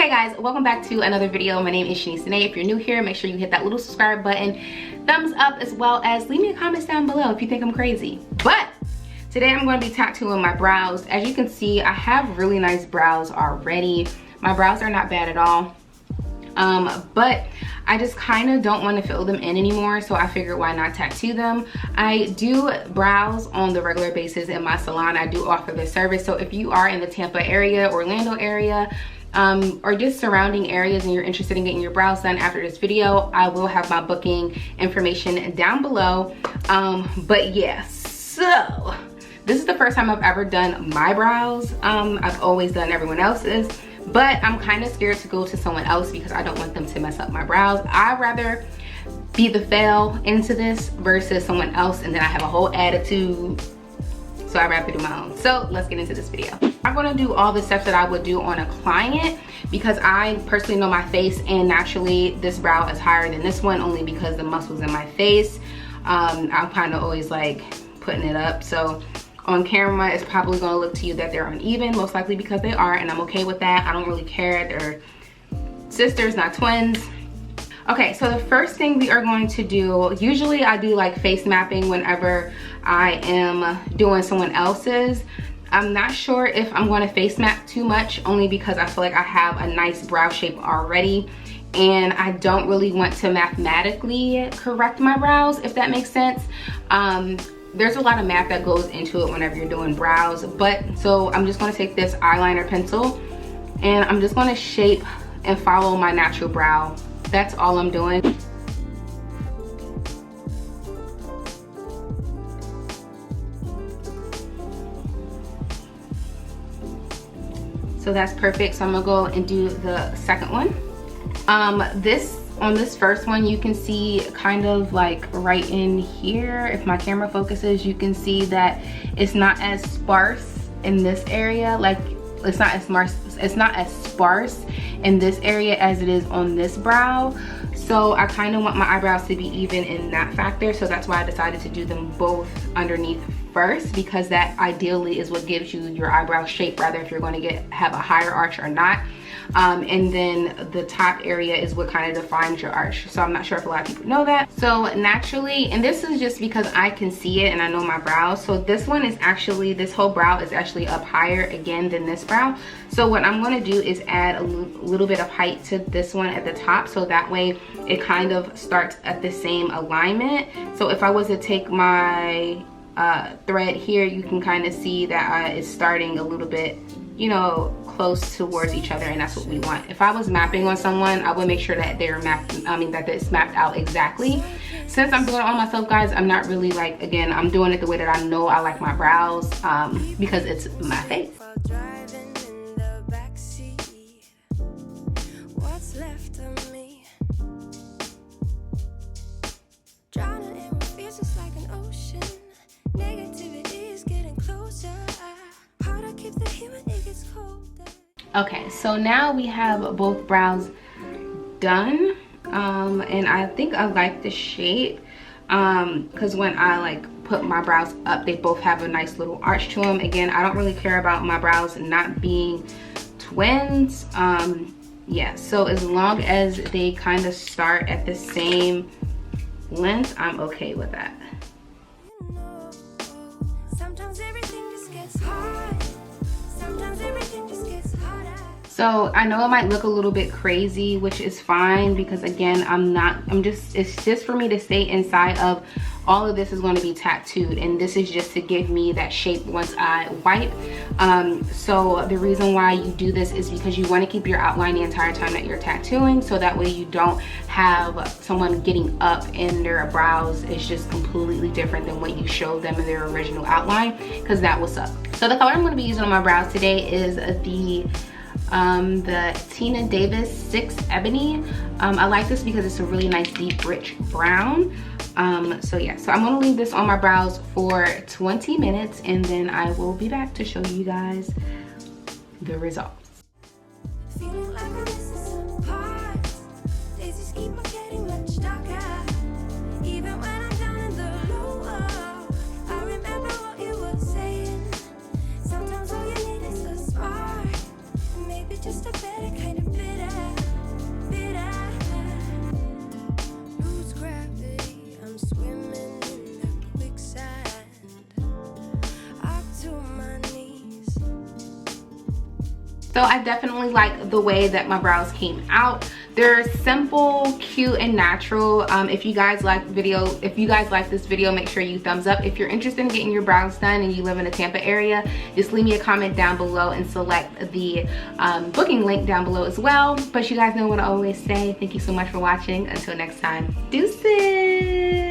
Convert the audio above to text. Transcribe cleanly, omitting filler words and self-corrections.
Hey guys, welcome back to another video. My name is Shanice. If you're new here, make sure you hit that little subscribe button, thumbs up, as well as leave me a comment down below if you think I'm crazy. But today I'm going to be tattooing my brows. As you can see, I have really nice brows already. My brows are not bad at all. But I just kind of don't want to fill them in anymore, so I figured why not tattoo them. I do brows on the regular basis in my salon. I do offer this service, so if you are in the Tampa area, Orlando area, or just surrounding areas and you're interested in getting your brows done after this video, I will have my booking information down below. But yeah, so this is the first time I've ever done my brows. I've always done everyone else's, but I'm kind of scared to go to someone else because I don't want them to mess up my brows. I'd rather be the fail into this versus someone else and then I have a whole attitude. So I'd rather do my own. So let's get into this video. I'm gonna do all the steps that I would do on a client because I personally know my face, and naturally this brow is higher than this one only because the muscles in my face. I'm kind of always like putting it up. So on camera, it's probably gonna look to you that they're uneven, most likely because they are, and I'm okay with that. I don't really care. They're sisters, not twins. Okay, so the first thing we are going to do, usually I do like face mapping whenever I am doing someone else's. I'm not sure if I'm going to face map too much, only because I feel like I have a nice brow shape already and I don't really want to mathematically correct my brows, if that makes sense. There's a lot of math that goes into it whenever you're doing brows, but so I'm just going to take this eyeliner pencil and I'm just going to shape and follow my natural brow. That's all I'm doing. So that's perfect. So I'm gonna go and do the second one. On this first one, you can see kind of like right in here, if my camera focuses, you can see that it's not as sparse in this area. Like it's not as sparse in this area as it is on this brow. So I kind of want my eyebrows to be even in that factor, so that's why I decided to do them both underneath first, because that ideally is what gives you your eyebrow shape, rather if you're going to have a higher arch or not. And then the top area is what kind of defines your arch. So I'm not sure if a lot of people know that. So naturally, and this is just because I can see it and I know my brows. So this one is actually, this whole brow is actually up higher again than this brow. So what I'm going to do is add a little bit of height to this one at the top, so that way it kind of starts at the same alignment. So if I was to take my thread here, you can kind of see that it's starting a little bit, you know, close towards each other, and that's what we want. If I was mapping on someone, I would make sure that they're mapped, that it's mapped out exactly. Since I'm doing it on myself, guys, I'm not really like, again, I'm doing it the way that I know I like my brows, because it's my face. Okay, so now we have both brows done, and I think I like the shape because when I like put my brows up, they both have a nice little arch to them. Again, I don't really care about my brows not being twins. Yeah, so as long as they kind of start at the same length, I'm okay with that. So I know it might look a little bit crazy, which is fine because again, it's just for me to stay inside of all of this is going to be tattooed, and this is just to give me that shape once I wipe. So the reason why you do this is because you want to keep your outline the entire time that you're tattooing, so that way you don't have someone getting up and their brows is just completely different than what you showed them in their original outline, because that will suck. So the color I'm going to be using on my brows today is the Tina Davis 6 Ebony. I like this because it's a really nice deep rich brown. So yeah, so I'm gonna leave this on my brows for 20 minutes and then I will be back to show you guys the results. Just a better kind of bitter. So I definitely like the way that my brows came out. They're simple, cute, and natural. If you guys like this video, make sure you thumbs up. If you're interested in getting your brows done and you live in the Tampa area, just leave me a comment down below and select the booking link down below as well. But you guys know what I always say. Thank you so much for watching. Until next time, deuces.